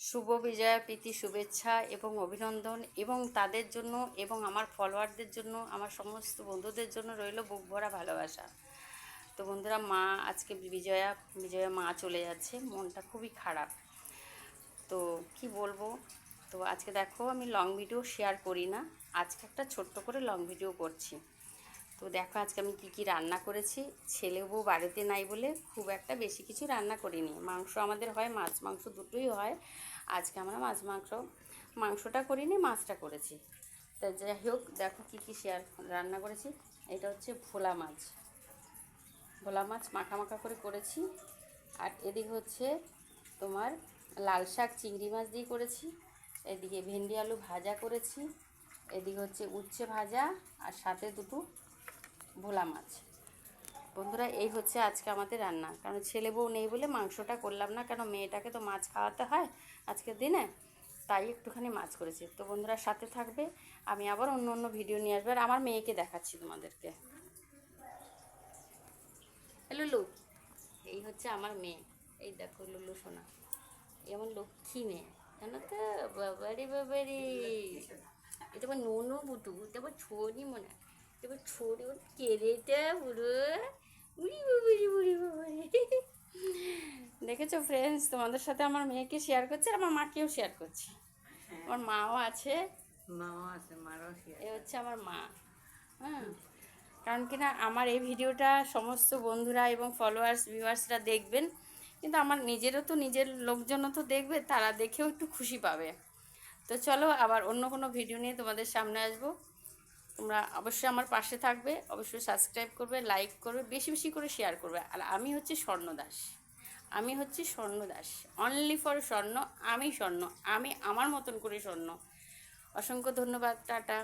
শুভ বিজয়া প্রীতি শুভেচ্ছা এবং অভিনন্দন এবং তাদের জন্য এবং আমার ফলোয়ারদের জন্য, আমার সমস্ত বন্ধুদের জন্য রইল বুক ভরা ভালোবাসা। তো বন্ধুরা, মা আজকে বিজয়া মা চলে যাচ্ছে, মনটা খুবই খারাপ। তো কি বলবো, তো আজকে দেখো আমি লং ভিডিও শেয়ার করি না, আজকে একটা ছোট্ট করে লং ভিডিও করছি। তো দেখো আজকে আমি কি রান্না করেছি। ছেলে বউ বাড়িতে নাই বলে খুব একটা বেশি কিছু রান্না করিনি। মাংস আমাদের হয়, মাছ মাংস দুটোই হয়। আজকে আমরা মাংসটা করিনি, মাছটা করেছি। তা যাই হোক, দেখো কি শেয়ার রান্না করেছি। এটা হচ্ছে ভোলা মাছ মাখা মাখা করে করেছি। আর এদিকে হচ্ছে তোমার লাল শাক চিংড়ি মাছ দিয়ে করেছি। এদিকে ভেন্ডি আলু ভাজা করেছি। এদিকে হচ্ছে উচ্ছে ভাজা আর সাথে দুটো ভোলা মাছ। বন্ধুরা, এই হচ্ছে আজকে আমাদের রান্না। কারণ ছেলে বউ নেই বলে মাংসটা করলাম না, কেন মেয়েটাকে তো মাছ খাওয়াতে হয় আজকের দিনে, তাই একটুখানি মাছ করেছি। তো বন্ধুরা সাথে থাকবে, আমি আবার অন্য ভিডিও নিয়ে আসবো। আর আমার মেয়েকে দেখাচ্ছি তোমাদেরকে। লুলু, এই হচ্ছে আমার মেয়ে। এই দেখো লুলু সোনা, এমন লক্ষ্মী মেয়ে, জানো তো। বাবারি এটা আমার নুনু বুটু, তারপর ছোড়ি মনে হয়, তারপর ছোড়ি কেড়েটা পুরো উড়ি বাবারি। দেখেছো ফ্রেন্ডস, তোমাদের সাথে আমার মেয়েকে শেয়ার করছি আর আমার মাকেও শেয়ার করছি। আমার মাও আছে, এ হচ্ছে আমার মা। হ্যাঁ, কারণ কিনা আমার এই ভিডিওটা সমস্ত বন্ধুরা এবং ভিউয়ার্সরা দেখবেন, কিন্তু আমার নিজেরও তো নিজের লোকজনও তো দেখবে, তারা দেখেও একটু খুশি পাবে। তো চলো আবার অন্য কোনো ভিডিও নিয়ে তোমাদের সামনে আসবো। তোমরা অবশ্যই আমার পাশে থাকবে, অবশ্যই সাবস্ক্রাইব করবে, লাইক করবে, বেশি বেশি করে শেয়ার করবে। আর আমি হচ্ছে স্বর্ণদাস, অনলি ফর স্বর্ণ। আমি স্বর্ণ, আমি আমার মতন করে স্বর্ণ। অসংখ্য ধন্যবাদ, টাটা।